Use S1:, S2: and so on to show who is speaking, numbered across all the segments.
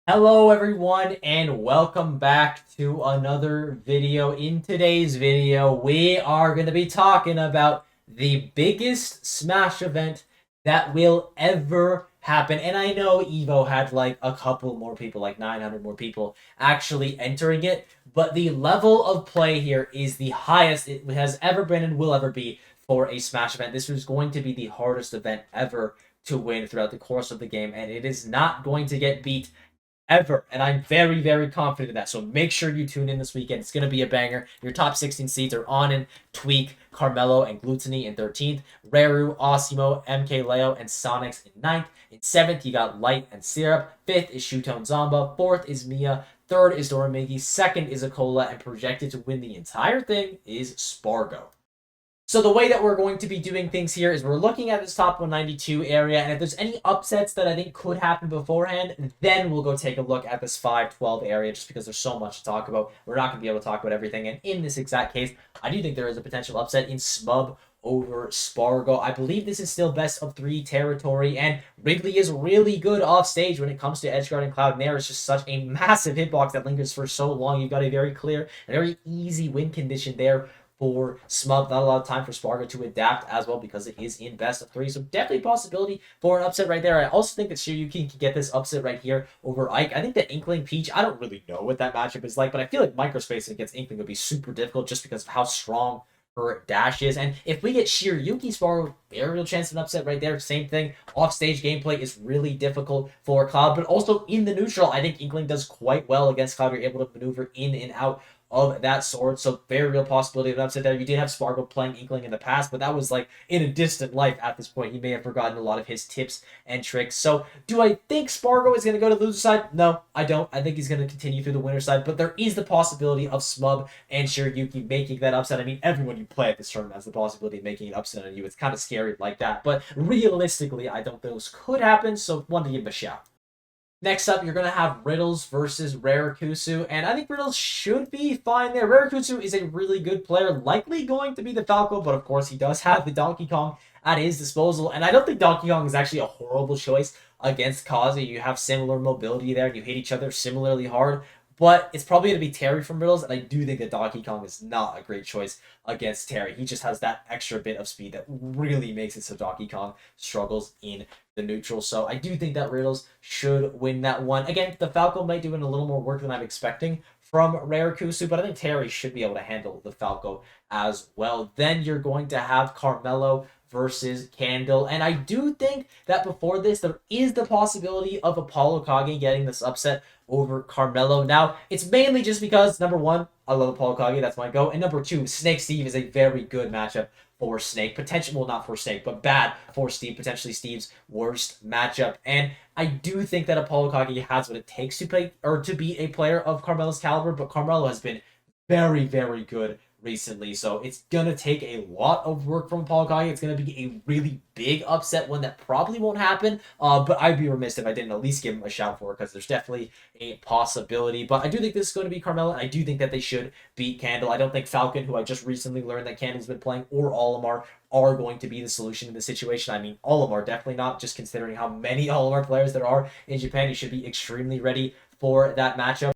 S1: Hello everyone and welcome back to another video. In today's video, we are going to be talking about the biggest Smash event that will ever happen. And I know Evo had like a couple more people, like 900 more people actually entering it, but the level of play here is the highest it has ever been and will ever be for a Smash event. This was going to be the hardest event ever to win throughout the course of the game, and it is not going to get beat ever. And I'm very, very confident in that. So make sure you tune in this weekend. It's going to be a banger. Your top 16 seeds are Onin, Tweak, Carmelo, and Gluttony in 13th. Reru, Osimo, MK Leo, and Sonics in 9th. In 7th, you got Light and Syrup. 5th is Shutone Zamba. 4th is Mia. 3rd is Doramigi. 2nd is Akola. And projected to win the entire thing is Spargo. So the way that we're going to be doing things here is we're looking at this top 192 area, and if there's any upsets that I think could happen beforehand, then we'll go take a look at this 512 area, just because there's so much to talk about. We're not going to be able to talk about everything, and in this exact case, I do think there is a potential upset in Smub over Spargo. I believe this is still best of 3 territory, and Wrigley is really good off stage when it comes to Edgeguard and Cloud. And there is just such a massive hitbox that lingers for so long. You've got a very clear, a very easy win condition there for Smub. Not a lot of time for Spargo to adapt as well because it is in best of 3. So definitely a possibility for an upset right there. I also think that Shiryuki can get this upset right here over Ike. I think that Inkling Peach, I don't really know what that matchup is like, but I feel like microspacing against Inkling would be super difficult just because of how strong her dash is. And if we get Shiryuki Spargo, very real chance of an upset right there. Same thing. Offstage gameplay is really difficult for Cloud, but also in the neutral, I think Inkling does quite well against Cloud. You're able to maneuver in and out of that sword. So very real possibility of an upset there. You did have Spargo playing Inkling in the past, but that was like in a distant life at this point. He may have forgotten a lot of his tips and tricks. So do I think Spargo is going to go to the loser side? No, I don't. I think he's going to continue through the winner side, but there is the possibility of Smub and Shiryuki making that upset. I mean, everyone you play at this tournament has the possibility of making an upset on you. It's kind of scary like that, but realistically, I don't think those could happen, so wanted to give him a shout. Next up, you're going to have Riddles versus Rarikusu, and I think Riddles should be fine there. Rarikusu is a really good player, likely going to be the Falco, but of course he does have the Donkey Kong at his disposal, and I don't think Donkey Kong is actually a horrible choice against Kazi. You have similar mobility there, and you hit each other similarly hard, but it's probably going to be Terry from Riddles, and I do think that Donkey Kong is not a great choice against Terry. He just has that extra bit of speed that really makes it so Donkey Kong struggles in the neutral. So I do think that Riddles should win that one. Again, the Falco might do a little more work than I'm expecting from Rarikusu, but I think Terry should be able to handle the Falco as well. Then you're going to have Carmelo versus Candle. And I do think that before this, there is the possibility of Apollo Kage getting this upset over Carmelo. Now, it's mainly just because, number one, I love Apollo Kage, that's my go. And number two, Snake Steve is a very good matchup for Snake. Potential, well, not for Snake, but bad for Steve. Potentially Steve's worst matchup. And I do think that Apollo Kage has what it takes to play or to be a player of Carmelo's caliber, but Carmelo has been very, very good recently. So it's going to take a lot of work from Paul Kage. It's going to be a really big upset, one that probably won't happen. But I'd be remiss if I didn't at least give him a shout for it because there's definitely a possibility. But I do think this is going to be Carmelo. And I do think that they should beat Candle. I don't think Falcon, who I just recently learned that Candle's been playing, or Olimar are going to be the solution in this situation. I mean, Olimar definitely not, just considering how many Olimar players there are in Japan. You should be extremely ready for that matchup.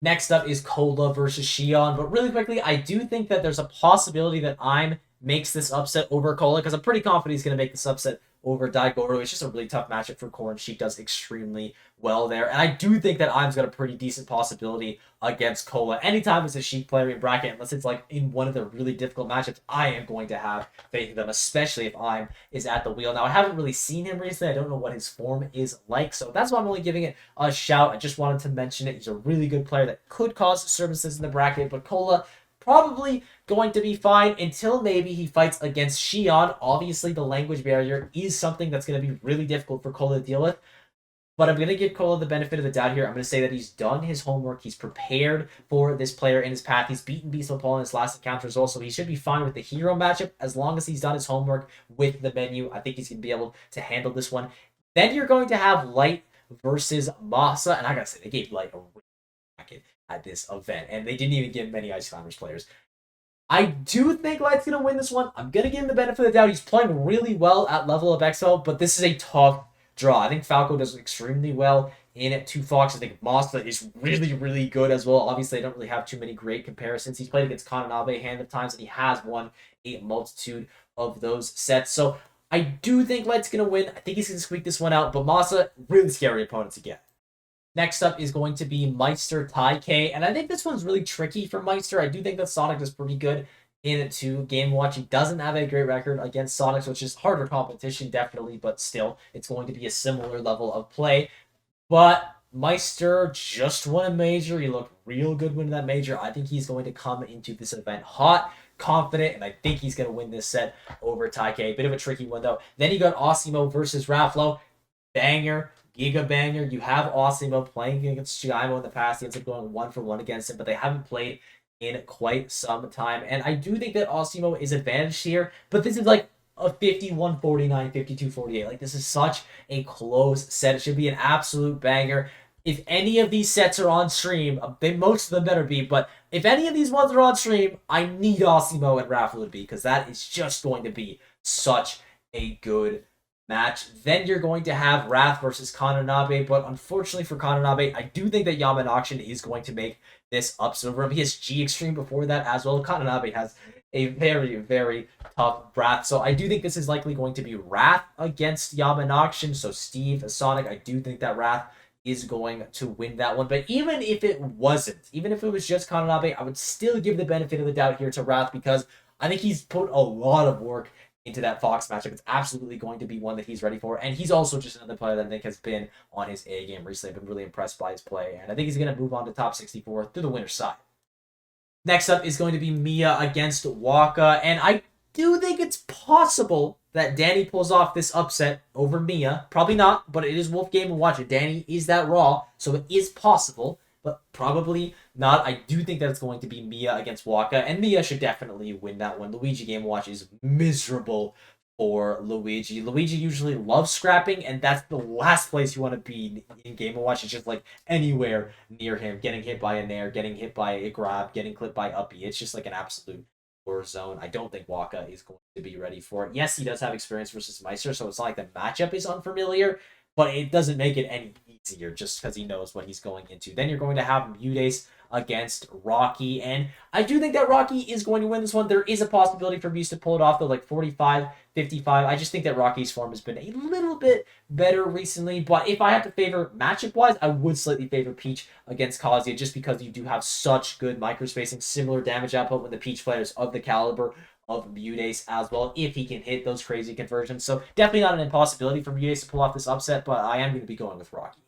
S1: Next up is Cola versus Shion. But really quickly, I do think that there's a possibility that I'm makes this upset over Cola because I'm pretty confident he's going to make this upset over Daigoro. It's just a really tough matchup for Core, and Sheik does extremely well there. And I do think that I'm's got a pretty decent possibility against Cola. Anytime it's a Sheik player in bracket, unless it's like in one of the really difficult matchups, I am going to have faith in them, especially if I'm is at the wheel. Now, I haven't really seen him recently. I don't know what his form is like, so that's why I'm only giving it a shout. I just wanted to mention it. He's a really good player that could cause disturbances in the bracket, but Cola probably going to be fine until maybe he fights against Shion. Obviously, the language barrier is something that's going to be really difficult for Cola to deal with. But I'm going to give Cola the benefit of the doubt here. I'm going to say that he's done his homework. He's prepared for this player in his path. He's beaten Beast Paul in his last encounter as well, so he should be fine with the hero matchup as long as he's done his homework with the menu. I think he's going to be able to handle this one. Then you're going to have Light versus Masa, and I got to say, they gave Light a really bracket at this event, and they didn't even give many Ice Climbers players. I do think Light's going to win this one. I'm going to give him the benefit of the doubt. He's playing really well at level of Exo, but this is a tough draw. I think Falco does extremely well in two Fox. I think Masa is really, really good as well. Obviously, I don't really have too many great comparisons. He's played against Kananabe a hand of times, and he has won a multitude of those sets. So I do think Light's going to win. I think he's going to squeak this one out, but Masa, really scary opponent to get. Next up is going to be Meister Taikei, and I think this one's really tricky for Meister. I do think that Sonic is pretty good in it too. Game Watch, he doesn't have a great record against Sonic, which is harder competition, definitely, but still, it's going to be a similar level of play. But Meister just won a major. He looked real good winning that major. I think he's going to come into this event hot, confident, and I think he's going to win this set over Taikei. Bit of a tricky one, though. Then you got Osimo versus Raflo. Banger. Giga banger. You have Osimo playing against Shigaimo in the past. He ends up going 1-for-1 against him, but they haven't played in quite some time. And I do think that Osimo is advantaged here, but this is like a 51-49, 52-48. Like, this is such a close set. It should be an absolute banger. If any of these sets are on stream, most of them better be, but if any of these ones are on stream, I need Osimo and Raffle to be, because that is just going to be such a good match. Then you're going to have Wrath versus Kananabe, but unfortunately for Kananabe, I do think that Yamanaction is going to make this upset over him. He has G Extreme before that as well. Kananabe has a very, very tough Wrath, so I do think this is likely going to be Wrath against Yamanaction. So Steve, Sonic, I do think that Wrath is going to win that one. But even if it wasn't, even if it was just Kananabe, I would still give the benefit of the doubt here to Wrath, because I think he's put a lot of work into that Fox matchup. It's absolutely going to be one that he's ready for. And he's also just another player that I think has been on his A game recently. I've been really impressed by his play. And I think he's going to move on to top 64 through the winner's side. Next up is going to be Mia against Waka. And I do think it's possible that Danny pulls off this upset over Mia. Probably not, but it is Wolf Game and Watch It. Danny is that raw, so it is possible, but probably not. I do think that it's going to be Mia against Waka, and Mia should definitely win that one. Luigi Game Watch is miserable for Luigi. Luigi usually loves scrapping, and that's the last place you want to be in Game Watch. It's just like anywhere near him, getting hit by a nair, getting hit by a grab, getting clipped by uppy. It's just like an absolute war zone. I don't think Waka is going to be ready for it. Yes, he does have experience versus Meister, so it's not like the matchup is unfamiliar, but it doesn't make it any easier just because he knows what he's going into. Then you're going to have Mudace against Rocky, and I do think that Rocky is going to win this one. There is a possibility for Muse to pull it off, though, like 45-55. I just think that Rocky's form has been a little bit better recently, but if I had to favor matchup-wise, I would slightly favor Peach against Kazuya, just because you do have such good microspacing, similar damage output when the Peach players of the caliber of Mudace as well, if he can hit those crazy conversions. So definitely not an impossibility for Mudace to pull off this upset, but I am going to be going with Rocky.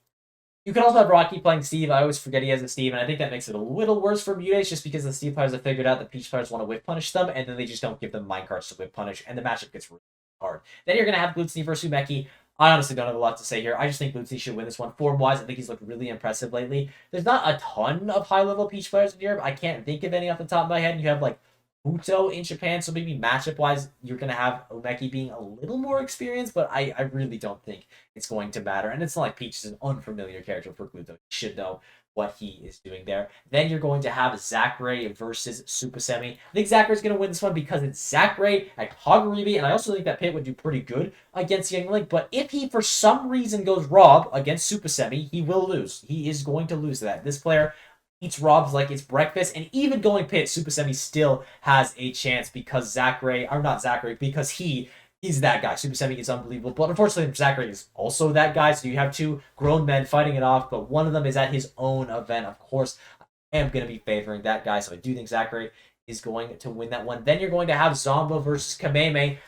S1: You can also have Rocky playing Steve. I always forget he has a Steve, and I think that makes it a little worse for Mudace, just because the Steve players have figured out that Peach players want to whip punish them, and then they just don't give them minecarts to whip punish, and the matchup gets really hard. Then you're going to have Glutzy versus Umeki. I honestly don't have a lot to say here. I just think Glutzy should win this one. Form-wise, I think he's looked really impressive lately. There's not a ton of high-level Peach players in Europe. I can't think of any off the top of my head. You have, like, Muto in Japan, so maybe matchup-wise, you're going to have Umeki being a little more experienced, but I really don't think it's going to matter. And it's not like Peach is an unfamiliar character for Gluto. You should know what he is doing there. Then you're going to have Zachary versus Super Semi. I think Zachary's going to win this one because it's Zachary at KAGARIBI, and I also think that Pit would do pretty good against Young Link, but if he for some reason goes Rob against Super Semi, he will lose. He is going to lose that. This player eats Robs like it's breakfast, and even going Pit, Super Semi still has a chance because because he is that guy. Super Semi is unbelievable, but unfortunately Zachary is also that guy, so you have two grown men fighting it off, but one of them is at his own event. Of course, I am going to be favoring that guy, so I do think Zachary is going to win that one. Then you're going to have Zombo versus Kameme,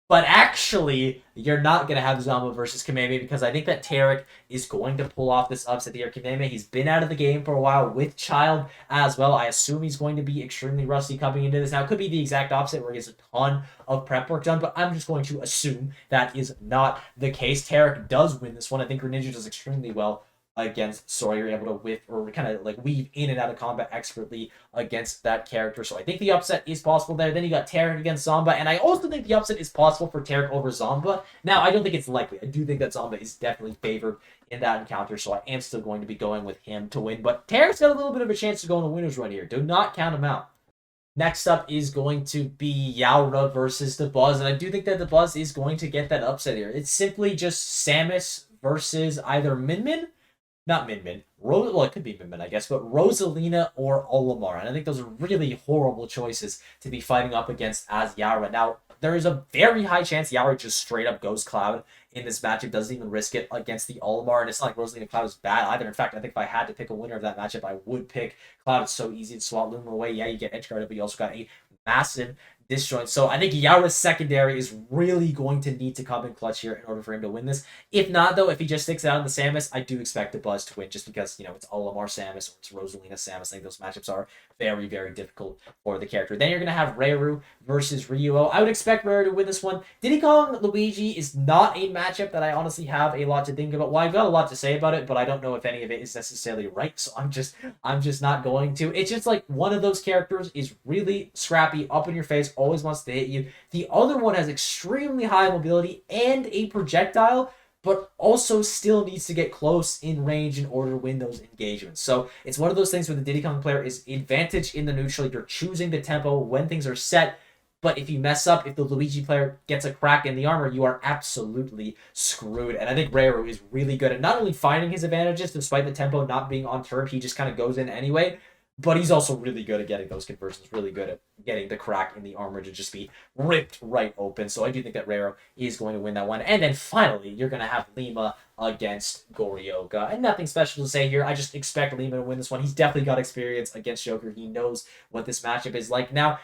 S1: but actually, you're not going to have Zombo versus Kameme, because I think that Tarek is going to pull off this upset here. Kameme, he's been out of the game for a while with Child as well. I assume he's going to be extremely rusty coming into this. Now, it could be the exact opposite where he has a ton of prep work done, but I'm just going to assume that is not the case. Tarek does win this one. I think Greninja does extremely well against Sawyer, able to whip or kind of like weave in and out of combat expertly against that character. So I think the upset is possible there. Then you got Tarek against Zomba, and I also think the upset is possible for Tarek over Zomba. Now, I don't think it's likely. I do think that Zomba is definitely favored in that encounter, so I am still going to be going with him to win. But Tarek's got a little bit of a chance to go on a winner's run here. Do not count him out. Next up is going to be Yaura versus the Buzz, and I do think that the Buzz is going to get that upset here. It's simply just Samus versus either Min Min not Min Min. Well, it could be Min Min, I guess, but Rosalina or Olimar. And I think those are really horrible choices to be fighting up against as Yara. Now, there is a very high chance Yara just straight up goes Cloud in this matchup, doesn't even risk it against the Olimar. And it's not like Rosalina Cloud is bad either. In fact, I think if I had to pick a winner of that matchup, I would pick Cloud. It's so easy to swap Luma away. Yeah, you get edge guarded, but you also got a massive disjoint. So I think Yara's secondary is really going to need to come in clutch here in order for him to win this. If not, though, if he just sticks out in the Samus, I do expect the Buzz to win just because, it's Olimar Samus or it's Rosalina Samus. I think those matchups are very, very difficult for the character. Then you're going to have Reiru versus Ryuo. I would expect Reiru to win this one. Diddy Kong Luigi is not a matchup that I honestly have a lot to think about. Well, I've got a lot to say about it, but I don't know if any of it is necessarily right, so I'm just not going to. It's just like one of those characters is really scrappy, up in your face, always wants to hit you. The other one has extremely high mobility and a projectile, but also still needs to get close in range in order to win those engagements. So it's one of those things where the Diddy Kong player is advantage in the neutral. You're choosing the tempo when things are set, but if you mess up, if the Luigi player gets a crack in the armor, you are absolutely screwed. And I think Reiru is really good at not only finding his advantages, despite the tempo not being on turf, he just kind of goes in anyway, but he's also really good at getting those conversions, really good at getting the crack in the armor to just be ripped right open. So I do think that Reiru is going to win that one. And then finally, you're going to have Lima against Goryoka. And nothing special to say here. I just expect Lima to win this one. He's definitely got experience against Joker. He knows what this matchup is like. Now,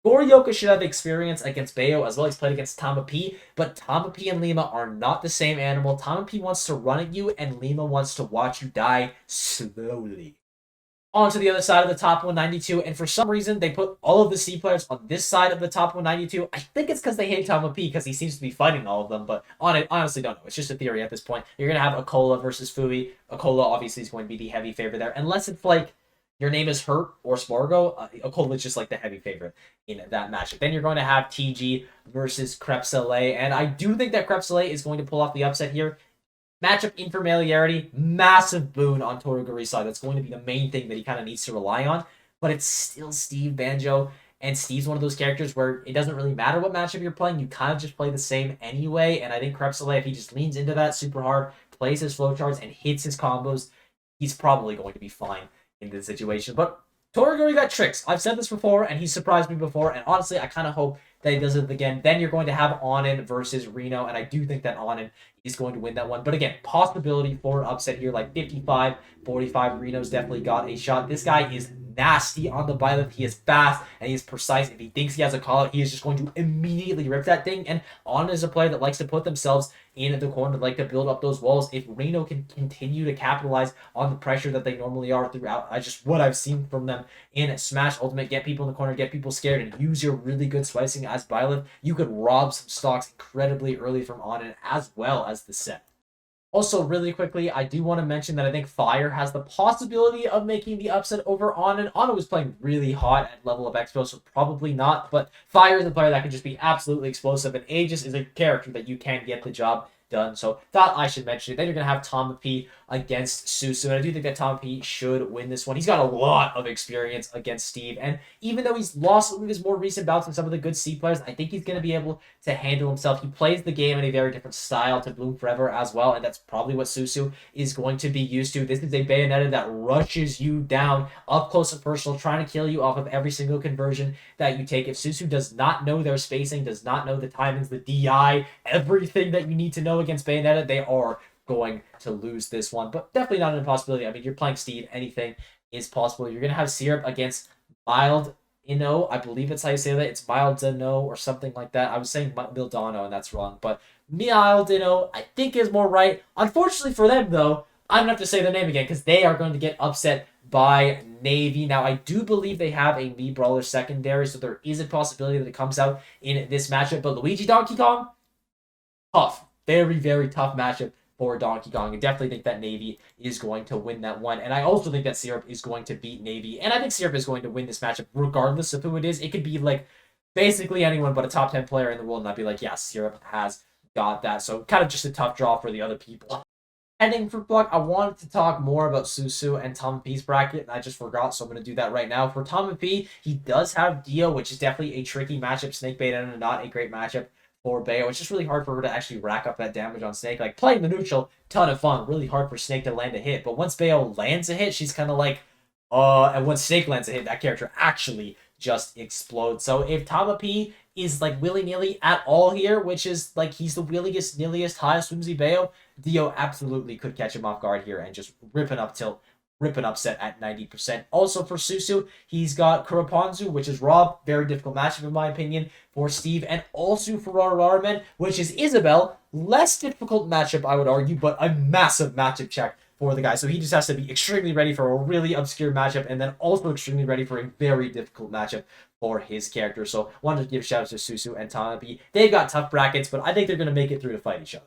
S1: Goryoka should have experience against Bayo as well. He's played against Tama P, but Tama P and Lima are not the same animal. Tama P wants to run at you, and Lima wants to watch you die slowly. On to the other side of the top 192, and for some reason, they put all of the C players on this side of the top 192. I think it's because they hate Tama P, because he seems to be fighting all of them, but honestly don't know. It's just a theory at this point. You're going to have Akola versus Fui. Akola obviously is going to be the heavy favorite there, unless it's like your name is Hurt or Spargo. Akola is just like the heavy favorite in that matchup. Then you're going to have TG versus Crêpe Soleil, and I do think that Crêpe Soleil is going to pull off the upset here. Matchup infamiliarity, massive boon on Toragori's side. That's going to be the main thing that he kind of needs to rely on. But it's still Steve Banjo, and Steve's one of those characters where it doesn't really matter what matchup you're playing. You kind of just play the same anyway. And I think Crêpe Soleil, if he just leans into that super hard, plays his flowcharts, and hits his combos, he's probably going to be fine in this situation. But Toragori got tricks. I've said this before, and he's surprised me before. And honestly, I kind of hope that he does it again. Then you're going to have Onin versus Reno, and I do think that Onin is going to win that one. But again, possibility for an upset here, like 55-45. Reno's definitely got a shot. This guy is nasty on the Byleth. He is fast, and he is precise. If he thinks he has a call out, he is just going to immediately rip that thing. And Onin is a player that likes to put themselves in the corner, like to build up those walls. If Reno can continue to capitalize on the pressure that they normally are throughout, what I've seen from them in Smash Ultimate, get people in the corner, get people scared, and use your really good spicing as Byleth, you could rob some stocks incredibly early from Onin as well as the set. Also, really quickly, I do want to mention that I think Fire has the possibility of making the upset over Onin. Onin was playing really hot at level of Expo, so probably not. But Fire is a player that can just be absolutely explosive, and Aegis is a character that you can get the job done. So thought I should mention it. Then you're going to have Tama P against Susu, and I do think that Tama P should win this one. He's got a lot of experience against Steve, and even though he's lost some of his more recent bouts with some of the good C players, I think he's going to be able to handle himself. He plays the game in a very different style to Bloom Forever as well, and that's probably what Susu is going to be used to. This is a Bayonetta that rushes you down up close and personal, trying to kill you off of every single conversion that you take. If Susu does not know their spacing, does not know the timings, the DI, everything that you need to know against Bayonetta, they are going to lose this one. But definitely not an impossibility. I mean, you're playing Steve. Anything is possible. You're going to have Syrup against Mild Ino. I believe it's how you say that. It's Mild Dino or something like that. I was saying Mildano, and that's wrong. But Mild Dino, I think, is more right. Unfortunately for them, though, I'm going to have to say their name again because they are going to get upset by Navy. Now, I do believe they have a Mii Brawler secondary, so there is a possibility that it comes out in this matchup. But Luigi Donkey Kong, tough. Very, very tough matchup for Donkey Kong. I definitely think that Navy is going to win that one. And I also think that Syrup is going to beat Navy. And I think Syrup is going to win this matchup regardless of who it is. It could be like basically anyone but a top 10 player in the world. And I'd be like, yeah, Syrup has got that. So kind of just a tough draw for the other people. Heading for Pluck, I wanted to talk more about Susu and Tama P's bracket, and I just forgot, so I'm going to do that right now. For Tama P, he does have Dio, which is definitely a tricky matchup. Snake Bait and not a great matchup for Bayo. It's just really hard for her to actually rack up that damage on Snake. Like, playing the neutral, ton of fun. Really hard for Snake to land a hit. But once Bayo lands a hit, she's kind of like, and once Snake lands a hit, that character actually just explodes. So if Tama P is like willy-nilly at all here, which is like he's the williest, nilliest, highest whimsy Bayo, Dio absolutely could catch him off guard here and just rip an up tilt, rip an upset at 90%. Also for Susu, he's got Kuraponzu, which is Rob. Very difficult matchup in my opinion for Steve. And also for Raramen, which is Isabel. Less difficult matchup, I would argue, but a massive matchup check for the guy. So he just has to be extremely ready for a really obscure matchup and then also extremely ready for a very difficult matchup for his character. So wanted to give shout outs to Susu and Tanabe. They've got tough brackets, but I think they're going to make it through to fight each other.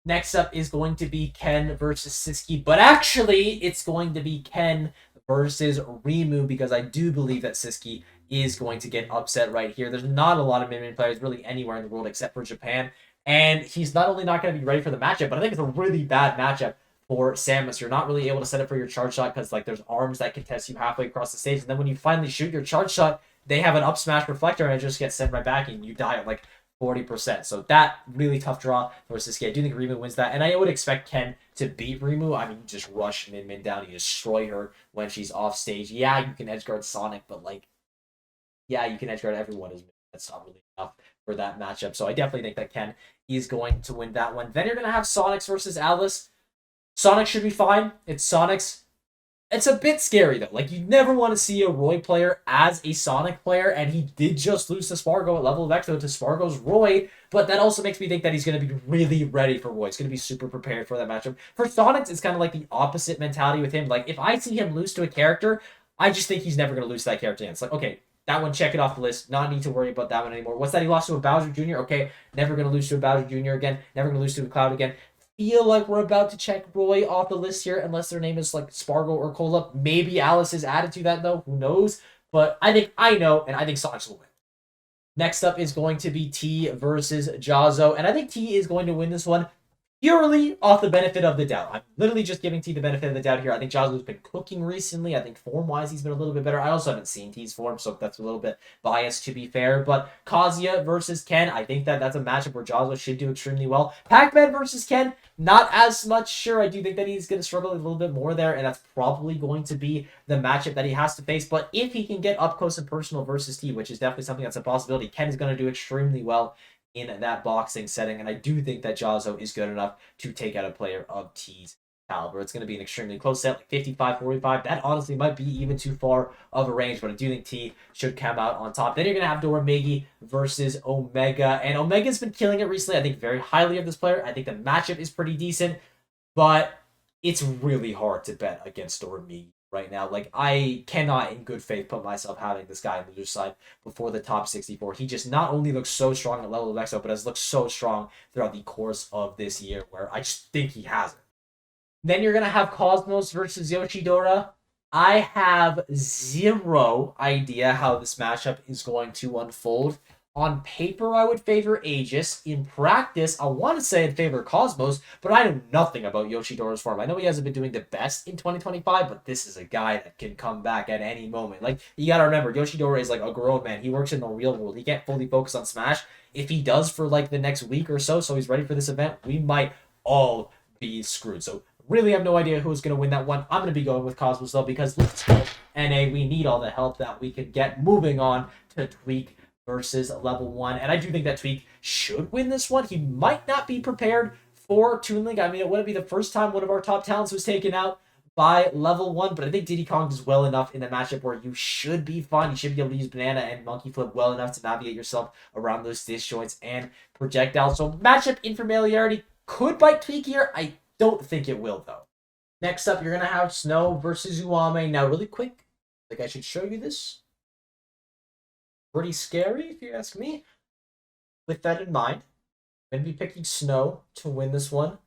S1: Next up is going to be Ken versus Siski, but actually it's going to be Ken versus Rimu because I do believe that Siski is going to get upset right here. There's not a lot of mid players really anywhere in the world except for Japan, and he's not only not going to be ready for the matchup, but I think it's a really bad matchup for Samus. You're not really able to set up for your charge shot because like there's arms that contest you halfway across the stage, and then when you finally shoot your charge shot, they have an up smash reflector and it just gets sent right back and you die at like 40%. So that really tough draw for Siski. I do think Rimu wins that, and I would expect Ken to beat Rimu. I mean, just rush Min down, you destroy her when she's off stage. Yeah, you can edgeguard Sonic, but like, yeah, you can edgeguard everyone. That's not really enough for that matchup. So I definitely think that Ken is going to win that one. Then you're gonna have Sonics versus Alice. Sonic should be fine. It's Sonic's. It's a bit scary, though. Like, you never want to see a Roy player as a Sonic player, and he did just lose to Spargo at level of Exo to Spargo's Roy, but that also makes me think that he's going to be really ready for Roy. He's going to be super prepared for that matchup. For Sonic, it's kind of like the opposite mentality with him. Like, if I see him lose to a character, I just think he's never going to lose to that character again. It's like, okay, that one, check it off the list. Not need to worry about that one anymore. What's that? He lost to a Bowser Jr.? Okay, never going to lose to a Bowser Jr. again. Never going to lose to a Cloud again. Feel like we're about to check Roy off the list here, unless their name is like Spargo or Cola. Maybe Alice is added to that though. Who knows? But I think I know, and I think Sonics will win. Next up is going to be T versus Jazzo, and I think T is going to win this one purely off the benefit of the doubt. I'm literally just giving T the benefit of the doubt here. I think Jazzo's been cooking recently. I think form-wise he's been a little bit better. I also haven't seen T's form, so that's a little bit biased to be fair. But Kazuya versus Ken, I think that's a matchup where Jazzo should do extremely well. Pac-Man versus Ken, not as much sure. I do think that he's going to struggle a little bit more there, and that's probably going to be the matchup that he has to face. But if he can get up close and personal versus T, which is definitely something that's a possibility, Ken is going to do extremely well in that boxing setting, and I do think that Jazzo is good enough to take out a player of T's caliber. It's going to be an extremely close set, like 55-45. That honestly might be even too far of a range, but I do think T should come out on top. Then you're going to have Doramegi versus Omega, and Omega's been killing it recently. I think very highly of this player. I think the matchup is pretty decent, but it's really hard to bet against Doramegi right now. Like, I cannot in good faith put myself having this guy on the loser side before the top 64. He just not only looks so strong at level of Exo, but has looked so strong throughout the course of this year, where I just think he has it. Then you're going to have Cosmos versus Yoshidora. I have zero idea how this matchup is going to unfold. On paper, I would favor Aegis. In practice, I want to say I'd favor Cosmos, but I know nothing about Yoshidora's form. I know he hasn't been doing the best in 2025, but this is a guy that can come back at any moment. Like, you gotta remember, Yoshidora is like a grown man. He works in the real world. He can't fully focus on Smash. If he does for like the next week or so he's ready for this event, we might all be screwed. So really have no idea who's going to win that one. I'm going to be going with Cosmos though, because let's go NA. We need all the help that we can get. Moving on to Tweak versus level 1. And I do think that Tweak should win this one. He might not be prepared for Toon Link. I mean, it wouldn't be the first time one of our top talents was taken out by level 1, but I think Diddy Kong does well enough in the matchup where you should be fine. You should be able to use Banana and Monkey Flip well enough to navigate yourself around those disjoints and projectiles. So matchup infamiliarity could bite Tweak here. I don't think it will, though. Next up, you're going to have Snow versus Uame. Now, really quick, I think I should show you this. Pretty scary, if you ask me. With that in mind, I'm going to be picking Snow to win this one,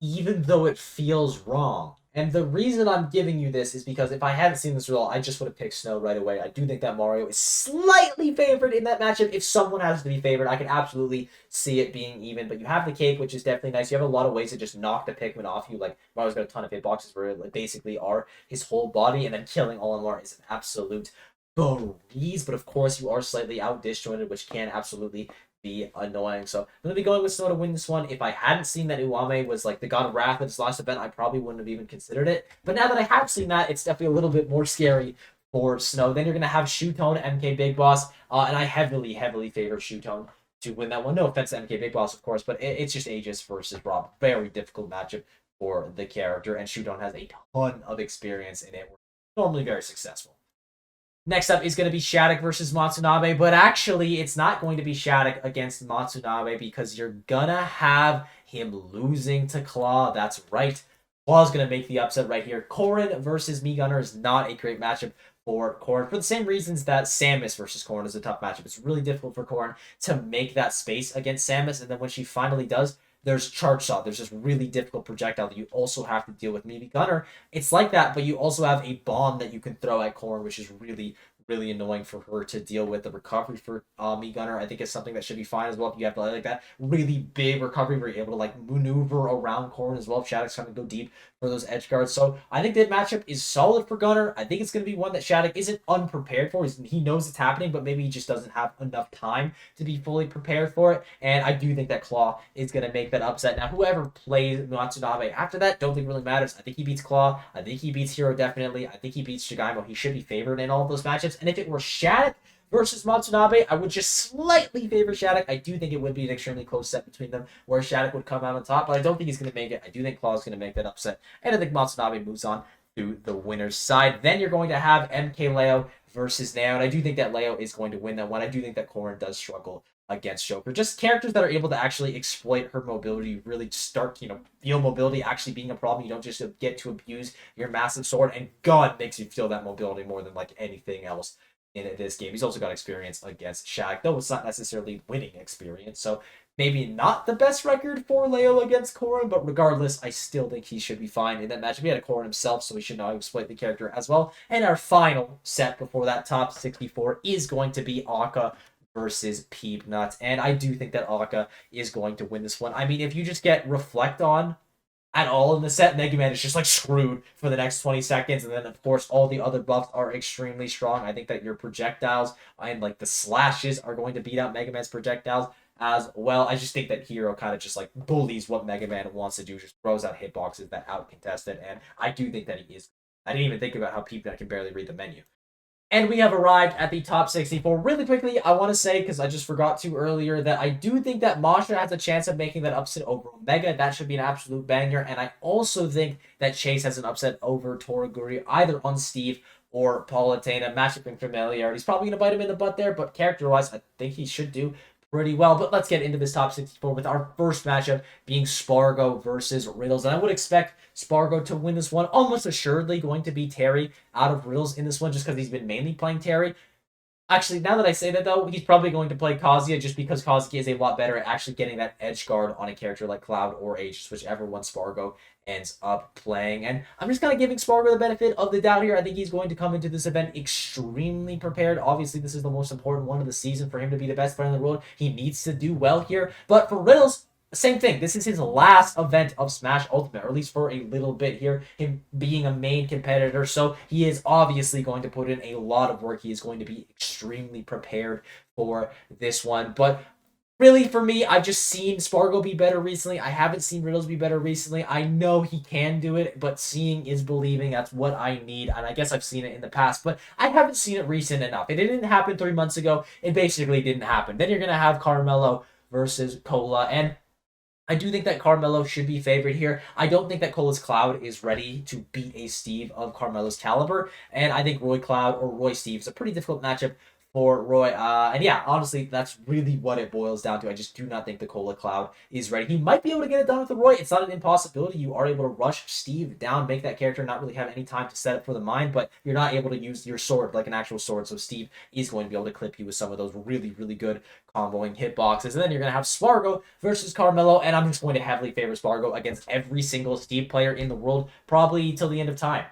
S1: even though it feels wrong. And the reason I'm giving you this is because if I hadn't seen this result, I just would have picked Snow right away. I do think that Mario is slightly favored in that matchup. If someone has to be favored, I can absolutely see it being even. But you have the cake, which is definitely nice. You have a lot of ways to just knock the Pikmin off you. Like, Mario's got a ton of hitboxes where it basically are his whole body, and then killing Olimar is an absolute breeze. But of course, you are slightly out disjointed, which can absolutely be annoying. So I'm going to be going with Snow to win this one. If I hadn't seen that Uame was like the God of Wrath in his last event, I probably wouldn't have even considered it. But now that I have seen that, it's definitely a little bit more scary for Snow. Then you're going to have Shootone, MK Big Boss, and I heavily favor Shootone to win that one. No offense to MK Big Boss, of course, but it's just Aegis versus Rob. Very difficult matchup for the character, and Shootone has a ton of experience in it. Normally very successful. Next up is going to be Shattuck versus Matsunabe, but actually it's not going to be Shattuck against Matsunabe because you're going to have him losing to Claw. That's right. Claw's going to make the upset right here. Corrin versus Me Gunner is not a great matchup for Corrin for the same reasons that Samus versus Corrin is a tough matchup. It's really difficult for Corrin to make that space against Samus, and then when she finally does, there's Charge Shot. There's this really difficult projectile that you also have to deal with. Maybe Gunner, it's like that, but you also have a bomb that you can throw at Corrin, which is really annoying for her to deal with. The recovery for Me Gunner, I think, is something that should be fine as well. If you have like that really big recovery where you're able to like maneuver around Corrin as well. If Shattuck's trying to go deep for those edge guards. So I think that matchup is solid for Gunner. I think it's going to be one that Shattuck isn't unprepared for. He knows it's happening, but maybe he just doesn't have enough time to be fully prepared for it. And I do think that Claw is going to make that upset. Now, whoever plays Matsunabe after that, don't think it really matters. I think he beats Claw. I think he beats Hero definitely. I think he beats Shigaimo. He should be favored in all of those matchups. And if it were Shattuck versus Matsunabe, I would just slightly favor Shattuck. I do think it would be an extremely close set between them where Shattuck would come out on top, but I don't think he's going to make it. I do think Claw is going to make that upset, and I think Matsunabe moves on to the winner's side. Then you're going to have MK Leo versus Nao, and I do think that Leo is going to win that one. I do think that Corrin does struggle against Joker. Just characters that are able to actually exploit her mobility, really start, feel mobility actually being a problem. You don't just get to abuse your massive sword, and God makes you feel that mobility more than like anything else in this game. He's also got experience against Shattuck, though it's not necessarily winning experience. So maybe not the best record for Leo against Corrin, but regardless, I still think he should be fine in that matchup. He had a Corrin himself, so he should know how to exploit the character as well. And our final set before that top 64 is going to be Akka versus Peepnut. And I do think that Akka is going to win this one. I mean, if you just get Reflect on at all in the set, Mega Man is just like screwed for the next 20 seconds. And then, of course, all the other buffs are extremely strong. I think that your projectiles and like the slashes are going to beat out Mega Man's projectiles as well. I just think that Hero kind of just like bullies what Mega Man wants to do, just throws out hitboxes that out contest it. And I do think that he is. I didn't even think about how Peepnut can barely read the menu. And we have arrived at the top 64. Really quickly, I want to say, because I just forgot to earlier, that I do think that Masha has a chance of making that upset over Omega. That should be an absolute banger. And I also think that Chase has an upset over Toraguri, either on Steve or Palutena. Matchup and familiarity. He's probably going to bite him in the butt there, but character-wise, I think he should do pretty well. But let's get into this top 64 with our first matchup being Spargo versus Riddles. And I would expect Spargo to win this one. Almost assuredly going to be Terry out of Riddles in this one, just because he's been mainly playing Terry. Actually, now that I say that, though, he's probably going to play Kazuya just because Kazuya is a lot better at actually getting that edge guard on a character like Cloud or Aegis, whichever one Spargo ends up playing. And I'm just kind of giving Spargo the benefit of the doubt here. I think he's going to come into this event extremely prepared. Obviously, this is the most important one of the season for him to be the best player in the world. He needs to do well here. But for Riddles, same thing. This is his last event of Smash Ultimate, or at least for a little bit here, him being a main competitor. So he is obviously going to put in a lot of work. He is going to be extremely prepared for this one. But really, for me, I've just seen Spargo be better recently. I haven't seen Riddles be better recently. I know he can do it, but seeing is believing. That's what I need. And I guess I've seen it in the past, but I haven't seen it recent enough. It didn't happen 3 months ago. It basically didn't happen. Then you're going to have Carmelo versus Cola. And I do think that Carmelo should be favored here. I don't think that Cola's Cloud is ready to beat a Steve of Carmelo's caliber. And I think Roy Cloud or Roy Steve is a pretty difficult matchup for Roy. And yeah, honestly, that's really what it boils down to. I just do not think the Cola Cloud is ready. He might be able to get it done with the Roy. It's not an impossibility. You are able to rush Steve down, make that character not really have any time to set up for the mine, but you're not able to use your sword like an actual sword. So Steve is going to be able to clip you with some of those really good comboing hitboxes. And then you're going to have Spargo versus Carmelo, and I'm just going to heavily favor Spargo against every single Steve player in the world, probably till the end of time.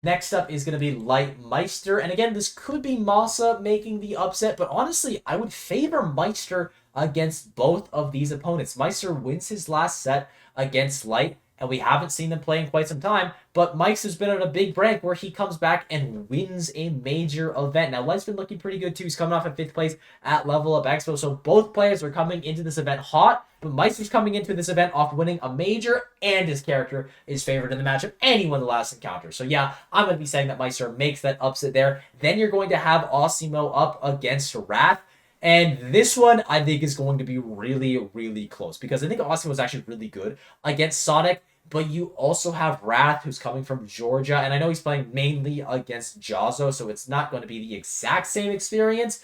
S1: Next up is going to be Light Meister. And again, this could be Masa making the upset, but honestly, I would favor Meister against both of these opponents. Meister wins his last set against Light, and we haven't seen them play in quite some time. But Mike's has been on a big break where he comes back and wins a major event. Now, Light's been looking pretty good too. He's coming off at 5th place at Level Up Expo. So both players are coming into this event hot. But Meister's coming into this event off winning a major, and his character is favored in the matchup, and he won the last encounter. So yeah, I'm going to be saying that Meister makes that upset there. Then you're going to have Osimo up against Wrath. And this one, I think, is going to be really, really close. Because I think Osimo was actually really good against Sonic. But you also have Wrath, who's coming from Georgia. And I know he's playing mainly against Jazzo, so it's not going to be the exact same experience.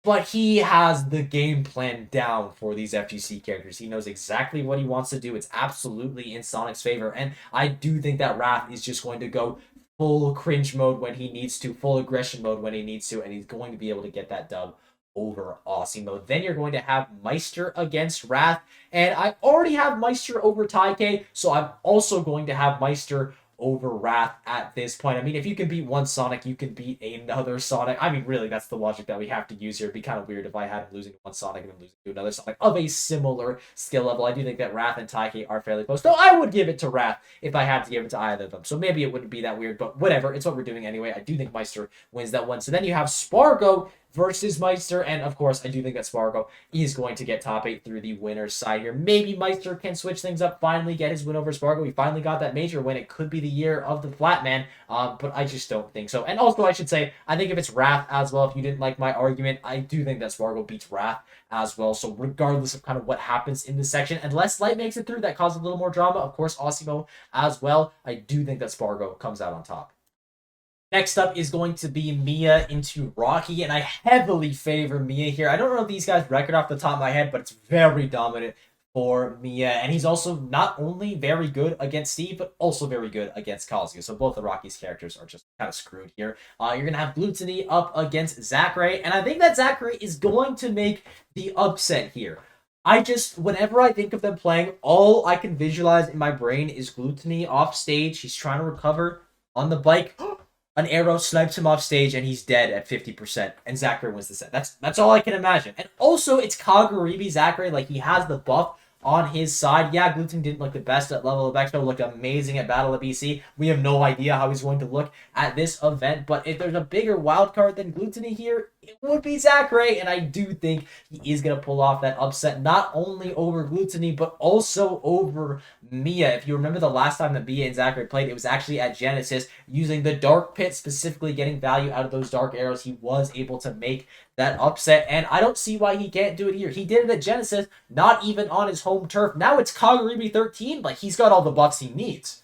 S1: But he has the game plan down for these FGC characters. He knows exactly what he wants to do. It's absolutely in Sonic's favor. And I do think that Wrath is just going to go full cringe mode when he needs to, full aggression mode when he needs to, and he's going to be able to get that dub over Osimo. Then you're going to have Meister against Wrath. And I already have Meister over Taike, so I'm also going to have Meister over Wrath at this point. I mean, if you can beat one Sonic, you can beat another Sonic. I mean, really, that's the logic that we have to use here. It'd be kind of weird if I had him losing to one Sonic and then losing to another Sonic of a similar skill level. I do think that Wrath and Taike are fairly close. Though I would give it to Wrath if I had to give it to either of them. So maybe it wouldn't be that weird, but whatever. It's what we're doing anyway. I do think Meister wins that one. So then you have Spargo versus Meister, and of course, I do think that Spargo is going to get top 8 through the winner's side here. Maybe Meister can switch things up, finally get his win over Spargo. He finally got that major win. It could be the year of the Flatman, but I just don't think so. And also, I should say, I think if it's Wrath as well, if you didn't like my argument, I do think that Spargo beats Wrath as well. So regardless of kind of what happens in this section, unless Light makes it through, that causes a little more drama. Of course, Osimo as well. I do think that Spargo comes out on top. Next up is going to be Mia into Rocky, and I heavily favor Mia here. I don't know these guys' record off the top of my head, but it's very dominant for Mia. And he's also not only very good against Steve, but also very good against Kazuya. So both of Rocky's characters are just kind of screwed here. You're going to have Gluttony up against Zachary, and I think that Zachary is going to make the upset here. Whenever I think of them playing, all I can visualize in my brain is Gluttony off stage. He's trying to recover on the bike. An arrow snipes him off stage and he's dead at 50%, and Zachary wins the set. That's all I can imagine. And also, it's KAGARIBI Zachary, like he has the buff on his side. Yeah, Gluttony didn't look the best at Level of Expo, looked amazing at Battle of BC. We have no idea how he's going to look at this event, but if there's a bigger wild card than Gluttony here, it would be Zachary, and I do think he is going to pull off that upset, not only over Gluttony, but also over Mia. If you remember the last time that Mia and Zachary played, it was actually at Genesis, using the Dark Pit, specifically getting value out of those Dark Arrows. He was able to make that upset, and I don't see why he can't do it here. He did it at Genesis, not even on his home turf. Now it's KAGARIBI 13, like he's got all the buffs he needs.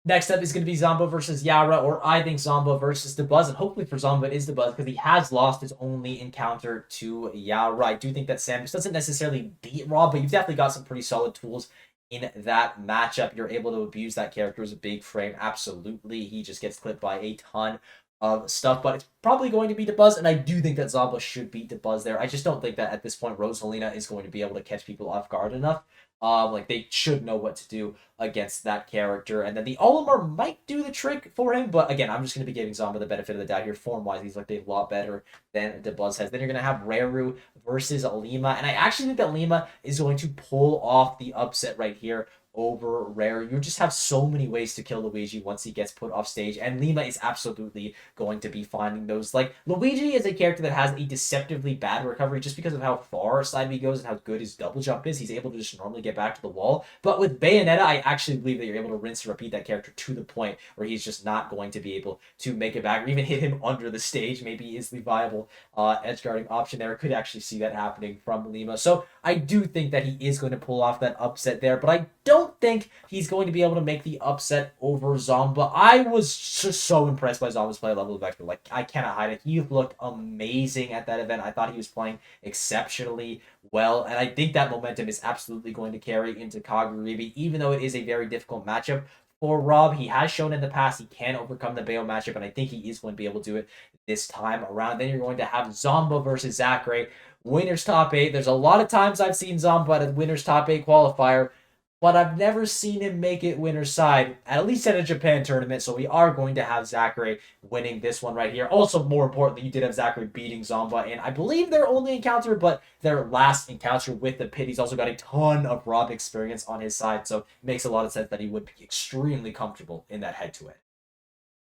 S1: Next up is going to be Zombo versus Yara, or I think Zombo versus Dabuz, and hopefully for Zombo it is Dabuz, because he has lost his only encounter to Yara. I do think that Samus doesn't necessarily beat Rob, but you've definitely got some pretty solid tools in that matchup. You're able to abuse that character as a big frame, absolutely. He just gets clipped by a ton of stuff, but it's probably going to be Dabuz, and I do think that Zombo should beat Dabuz there. I just don't think that at this point Rosalina is going to be able to catch people off guard enough. Like they should know what to do against that character, and then the Olimar might do the trick for him, but again, I'm just going to be giving Zombo the benefit of the doubt here. Form-wise, he's looked a lot better than Dabuz has. Then you're going to have Reru versus Lima, and I actually think that Lima is going to pull off the upset right here over Rare. You just have so many ways to kill Luigi once he gets put off stage, and Lima is absolutely going to be finding those. Like, Luigi is a character that has a deceptively bad recovery just because of how far side B goes and how good his double jump is. He's able to just normally get back to the wall. But with Bayonetta, I actually believe that you're able to rinse and repeat that character to the point where he's just not going to be able to make it back or even hit him under the stage. Maybe easily viable edge guarding option there. I could actually see that happening from Lima. So I do think that he is going to pull off that upset there, but I don't think he's going to be able to make the upset over Zomba. I was just so impressed by Zomba's play level of Vector. Like, I cannot hide it. He looked amazing at that event. I thought he was playing exceptionally well, and I think that momentum is absolutely going to carry into KAGARIBI, even though it is a very difficult matchup for Rob. He has shown in the past he can overcome the Bayo matchup, and I think he is going to be able to do it this time around. Then you're going to have Zomba versus Zachary. Winner's top 8. There's a lot of times I've seen Zomba at a winner's top 8 qualifier. but I've never seen him make it winner's side, at least at a Japan tournament. So we are going to have Zachary winning this one right here. Also, more importantly, you did have Zachary beating Zomba in, I believe, their only encounter, but their last encounter with the pit. He's also got a ton of Rob experience on his side, so it makes a lot of sense that he would be extremely comfortable in that head-to-head.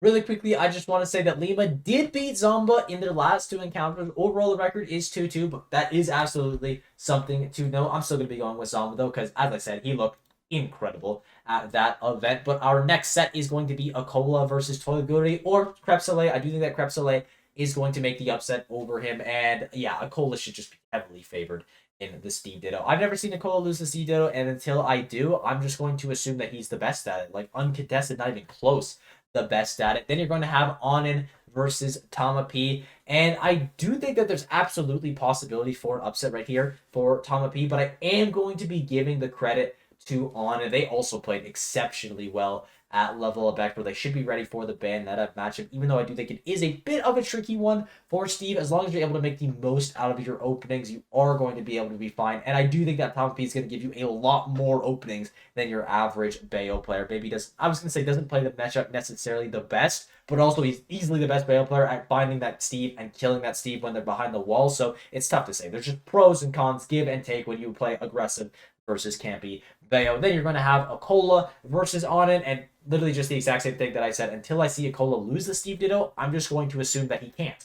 S1: Really quickly, I just want to say that Lima did beat Zomba in their last 2 encounters. Overall, the record is 2-2, but that is absolutely something to know. I'm still going to be going with Zomba, though, because, as I said, he looked incredible at that event. But our next set is going to be Akola versus Toiguri or Crêpe Soleil. I do think that Crêpe Soleil is going to make the upset over him. And, yeah, Akola should just be heavily favored in the Steve Ditto. I've never seen Akola lose the Steve Ditto, and until I do, I'm just going to assume that he's the best at it. Like, uncontested, not even close, the best at it. Then you're going to have Onin versus Tama P. And I do think that there's absolutely possibility for an upset right here for Tama P, but I am going to be giving the credit to Onin. They also played exceptionally well at level of Beck, where they should be ready for the Bayonetta matchup, even though I do think it is a bit of a tricky one for Steve. As long as you're able to make the most out of your openings, you are going to be able to be fine. And I do think that Tama P is going to give you a lot more openings than your average Bayo player. Maybe doesn't play the matchup necessarily the best, but also he's easily the best Bayo player at finding that Steve and killing that Steve when they're behind the wall. So it's tough to say. There's just pros and cons, give and take when you play aggressive versus campy Bayo. Then you're going to have Akola versus Onin, and literally just the exact same thing that I said. Until I see Akola lose the Steve Ditto, I'm just going to assume that he can't.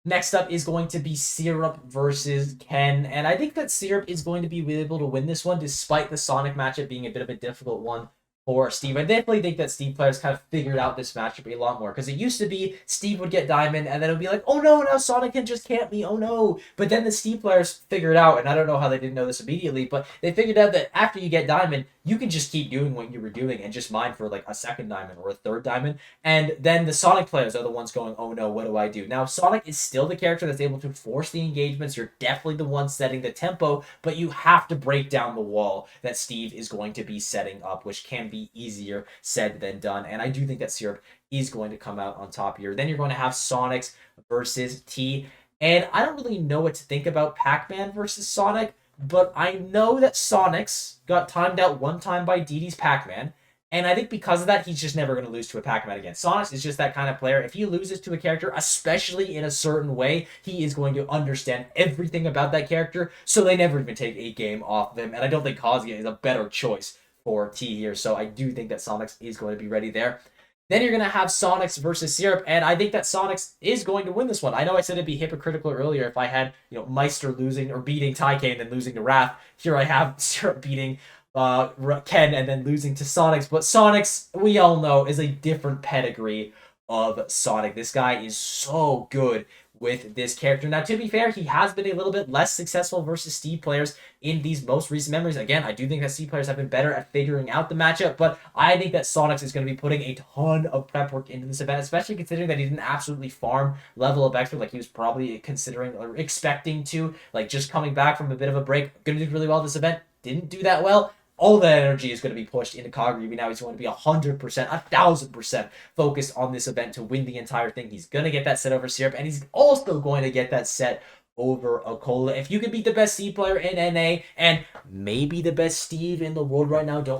S1: Next up is going to be Syrup versus Ken, and I think that Syrup is going to be able to win this one, despite the Sonic matchup being a bit of a difficult one for Steve. I definitely think that Steve players kind of figured out this matchup a lot more, because it used to be Steve would get Diamond, and then it would be like, oh no, now Sonic can just camp me, oh no. But then the Steve players figured out, and I don't know how they didn't know this immediately, but they figured out that after you get Diamond, you can just keep doing what you were doing and just mine for like a 2nd Diamond or a 3rd Diamond. And then the Sonic players are the ones going, oh no, what do I do? Now, Sonic is still the character that's able to force the engagements. You're definitely the one setting the tempo, but you have to break down the wall that Steve is going to be setting up, which can be easier said than done. And I do think that Syrup is going to come out on top here. Then you're going to have Sonics versus T. And I don't really know what to think about Pac-Man versus Sonic, but I know that Sonics got timed out one time by Didi's Pac-Man, and I think because of that, he's just never going to lose to a Pac-Man again. Sonics is just that kind of player. If he loses to a character, especially in a certain way, he is going to understand everything about that character, so they never even take a game off of him, and I don't think Kazuya is a better choice for T here, so I do think that Sonics is going to be ready there. Then you're going to have Sonics versus Syrup, and I think that Sonics is going to win this one. I know I said it'd be hypocritical earlier if I had, Meister losing or beating Taike and then losing to Wrath. Here I have Syrup beating Ken and then losing to Sonics, but Sonics, we all know, is a different pedigree of Sonic. This guy is so good with this character. Now, to be fair, he has been a little bit less successful versus Steve players in these most recent memories. Again, I do think that Steve players have been better at figuring out the matchup, but I think that Sonics is going to be putting a ton of prep work into this event, especially considering that he didn't absolutely farm level of extra like he was probably considering or expecting to, like just coming back from a bit of a break. Going to do really well this event. Didn't do that well. All that energy is going to be pushed into KAGARIBI. Now he's going to be 100%, 1,000% focused on this event to win the entire thing. He's going to get that set over Syrup, and he's also going to get that set over Akola. If you can beat the best Steve player in NA, and maybe the best Steve in the world right now, do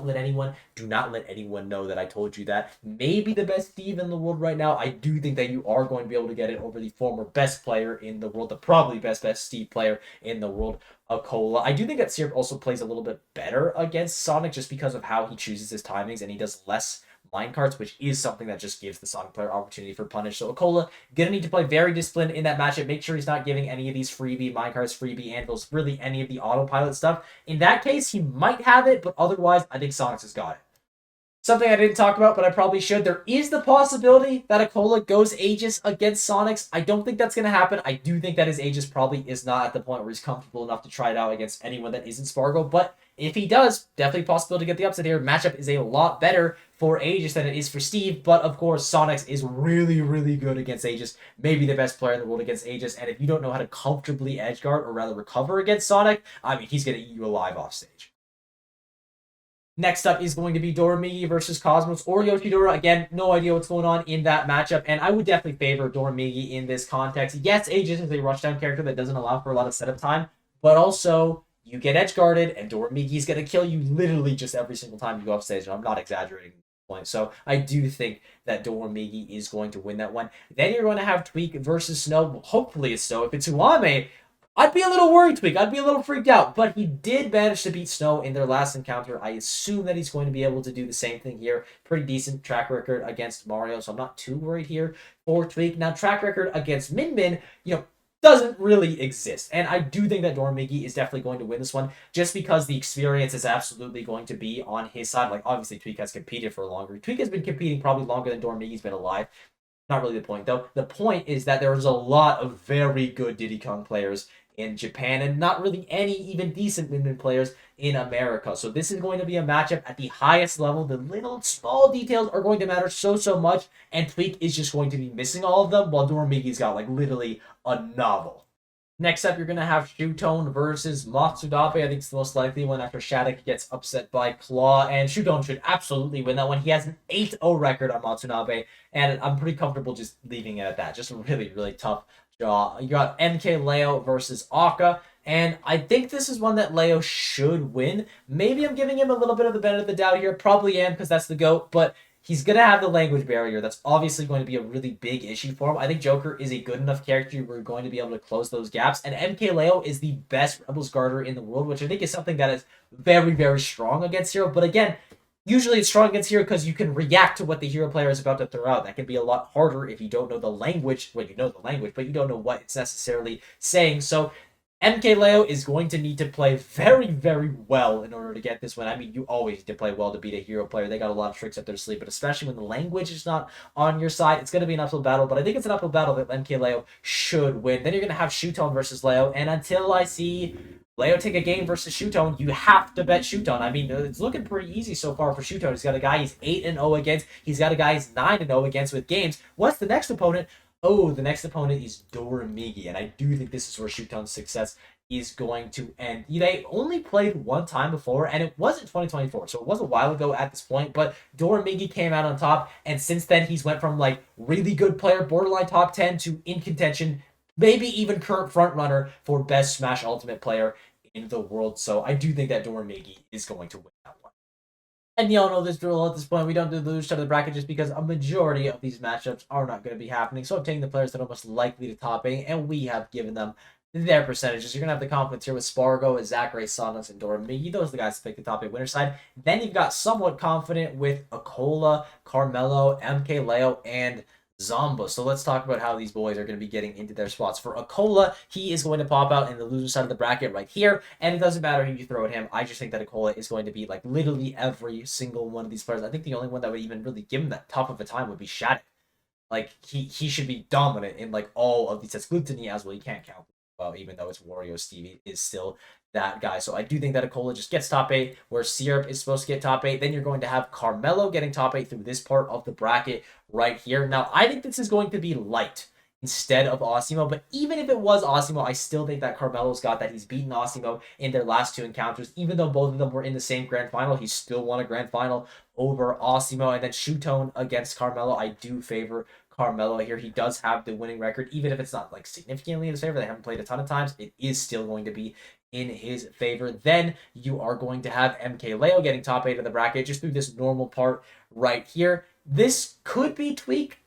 S1: not let anyone know that I told you that. Maybe the best Steve in the world right now, I do think that you are going to be able to get it over the former best player in the world, the probably best Steve player in the world, Akola. I do think that Syrup also plays a little bit better against Sonic just because of how he chooses his timings, and he does less minecarts, which is something that just gives the Sonic player opportunity for punish. So Akola gonna need to play very disciplined in that matchup. Make sure he's not giving any of these freebie minecarts, freebie anvils, really any of the autopilot stuff. In that case, he might have it, but otherwise, I think Sonic's has got it. Something I didn't talk about, but I probably should. There is the possibility that Akola goes Aegis against Sonics. I don't think that's going to happen. I do think that his Aegis probably is not at the point where he's comfortable enough to try it out against anyone that isn't Spargo. But if he does, definitely possible to get the upset here. Matchup is a lot better for Aegis than it is for Steve. But of course, Sonics is really, really good against Aegis. Maybe the best player in the world against Aegis. And if you don't know how to comfortably edgeguard or rather recover against Sonic, I mean, he's going to eat you alive off stage. Next up is going to be Doramigi versus Cosmos or Yoshidora. Again, no idea what's going on in that matchup, and I would definitely favor Doramigi in this context. Yes, Aegis is a rushdown character that doesn't allow for a lot of setup time, but also you get edge guarded, and Dormigi's going to kill you literally just every single time you go off stage. And I'm not exaggerating at this point. So I do think that Dormigi is going to win that one. Then you're going to have Tweak versus Snow. Hopefully it's Snow. If it's Uame, I'd be a little worried, Tweak. I'd be a little freaked out. But he did manage to beat Snow in their last encounter. I assume that he's going to be able to do the same thing here. Pretty decent track record against Mario, so I'm not too worried here for Tweak. Now, track record against Min Min, doesn't really exist. And I do think that Dormigi is definitely going to win this one, just because the experience is absolutely going to be on his side. Like, obviously, Tweak has competed for longer. Tweak has been competing probably longer than Dormigi's been alive. Not really the point, though. The point is that there's a lot of very good Diddy Kong players in Japan, and not really any even decent Min Min players in America. So this is going to be a matchup at the highest level. The little small details are going to matter so much, and Tweak is just going to be missing all of them, while Dormigi's got like literally a novel. Next up, you're going to have Shutone versus Matsudabe. I think it's the most likely one after Shattuck gets upset by Claw, and Shutone should absolutely win that one. He has an 8-0 record on Matsudabe, and I'm pretty comfortable just leaving it at that. Just a really tough draw. You got MK Leo versus Aka, and I think this is one that Leo should win. Maybe I'm giving him a little bit of the benefit of the doubt here. Probably am, because that's the GOAT, but he's going to have the language barrier. That's obviously going to be a really big issue for him. I think Joker is a good enough character. We're going to be able to close those gaps. And MK Leo is the best Rebels guarder in the world, which I think is something that is very strong against Hero. But again, usually it's strong against Hero because you can react to what the Hero player is about to throw out. That can be a lot harder if you don't know the language. Well, you know the language, but you don't know what it's necessarily saying. So MK Leo is going to need to play very well in order to get this one. I mean, you always need to play well to beat a Hero player. They got a lot of tricks up their sleeve, but especially when the language is not on your side, it's going to be an uphill battle. But I think it's an uphill battle that MK Leo should win. Then you're going to have Shutone versus Leo, and until I see Leo take a game versus Shutone, you have to bet Shutone. I mean, it's looking pretty easy so far for Shutone. He's got a guy he's 8-0 against. He's got a guy he's 9-0 against with games. What's the next opponent? Oh, the next opponent is Dormigi, and I do think this is where Shutone's success is going to end. They only played one time before, and it wasn't 2024, so it was a while ago at this point, but Dormigi came out on top, and since then he's went from like really good player, borderline top 10, to in contention, maybe even current front runner for best Smash Ultimate player in the world. So I do think that Dormigi is going to win that one. And y'all know this drill at this point. We don't do the loose side of the bracket just because a majority of these matchups are not going to be happening. So I'm taking the players that are most likely to top 8, and we have given them their percentages. You're going to have the confidence here with Spargo, Zachary, Sonos, and Dormigi. Those are the guys to pick the top 8 winner side. Then you've got somewhat confident with Akola, Carmelo, MK Leo, and Zomba. So let's talk about how these boys are going to be getting into their spots. For Akola, he is going to pop out in the loser side of the bracket right here, and it doesn't matter who you throw at him. I just think that Akola is going to be like literally every single one of these players. I think the only one that would even really give him that tough of a time would be Shattuck. Like, he should be dominant in like all of these sets. Glutony as well, you can't count. Well, even though it's Wario, Stevie is still that guy. So I do think that Akola just gets top 8, where Syrup is supposed to get top 8. Then you're going to have Carmelo getting top 8 through this part of the bracket right here. Now, I think this is going to be light instead of Osimo, but even if it was Osimo, I still think that Carmelo's got that. He's beaten Osimo in their last 2 encounters. Even though both of them were in the same grand final, he still won a grand final over Osimo. And then Shutone against Carmelo, I do favor Carmelo here. He does have the winning record, even if it's not like significantly in his favor. They haven't played a ton of times. It is still going to be in his favor. Then you are going to have MK Leo getting top 8 of the bracket just through this normal part right here. This could be Tweak.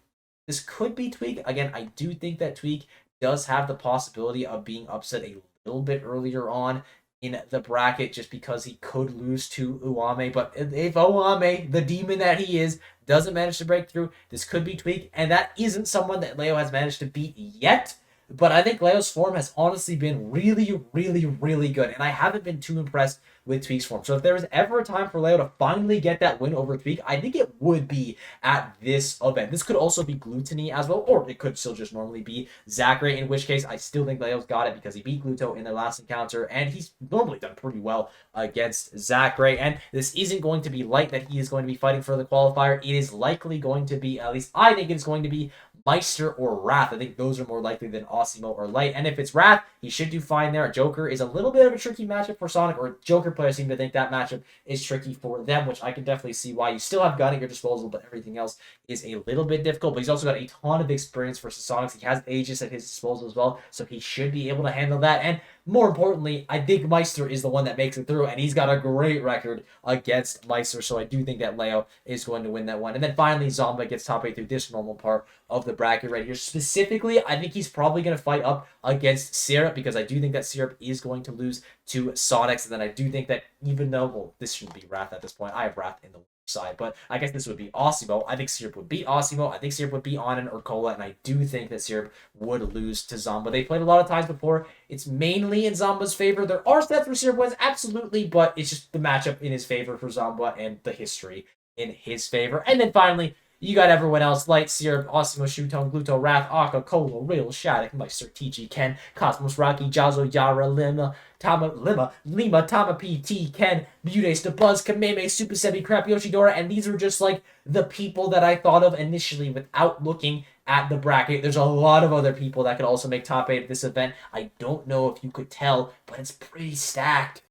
S1: Again, I do think that Tweak does have the possibility of being upset a little bit earlier on in the bracket, just because he could lose to Uame. But if Uame, the demon that he is, doesn't manage to break through, this could be Tweak, and that isn't someone that Leo has managed to beat yet. But I think Leo's form has honestly been really good, and I haven't been too impressed with Tweak's form. So if there was ever a time for Leo to finally get that win over Tweak, I think it would be at this event. This could also be Glutony as well, or it could still just normally be Zachary, in which case I still think Leo's got it because he beat Gluto in their last encounter, and he's normally done pretty well against Zachary. And this isn't going to be light that he is going to be fighting for the qualifier. It is likely going to be, at least I think it is going to be Meister or Wrath. I think those are more likely than Osimo or Light. And if it's Wrath, he should do fine there. Joker is a little bit of a tricky matchup for Sonic, or Joker players seem to think that matchup is tricky for them, which I can definitely see why. You still have gun at your disposal, but everything else is a little bit difficult. But he's also got a ton of experience versus Sonics. He has Aegis at his disposal as well, so he should be able to handle that. And more importantly, I think Meister is the one that makes it through, and he's got a great record against Meister, so I do think that Leo is going to win that one. And then finally, Zomba gets top 8 through this normal part of the bracket right here. Specifically, I think he's probably going to fight up against Syrup, because I do think that Syrup is going to lose to Sonics, and then I do think that even though, well, this shouldn't be Wrath at this point. I have Wrath in the side, but I guess this would be Osimo. I think Syrup would beat Osimo. I think Syrup would beat Onin or Cola, and I do think that Syrup would lose to Zomba. They played a lot of times before. It's mainly in Zomba's favor. There are stats where Syrup wins, absolutely, but it's just the matchup in his favor for Zomba and the history in his favor. And then finally, you got everyone else: Light, Syrup, Osimo, Shutone, Gluto, Wrath, Akka, Cola, Rail, Shattuck, Meister, Tichi, Ken, Cosmos, Rocky, Jazo, Yara, Lima, Tama, PT, Ken, Budace, The Buzz, Kameme, Super Sebi, Crap, Yoshidora, and these are just like the people that I thought of initially without looking at the bracket. There's a lot of other people that could also make top 8 at this event. I don't know if you could tell, but it's pretty stacked.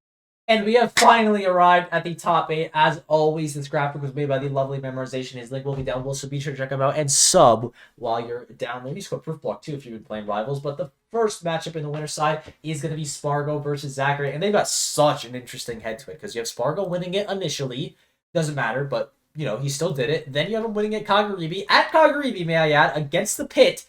S1: And we have finally arrived at the top 8. As always, this graphic was made by the lovely Memorization. His link will be down below, so be sure to check him out and sub while you're down there. You score proof block too if you've been playing Rivals. But the first matchup in the winner's side is going to be Spargo versus Zachary. And they've got such an interesting head to it, because you have Spargo winning it initially. Doesn't matter, but, you know, he still did it. Then you have him winning at Kagaribi, may I add, against the Pit.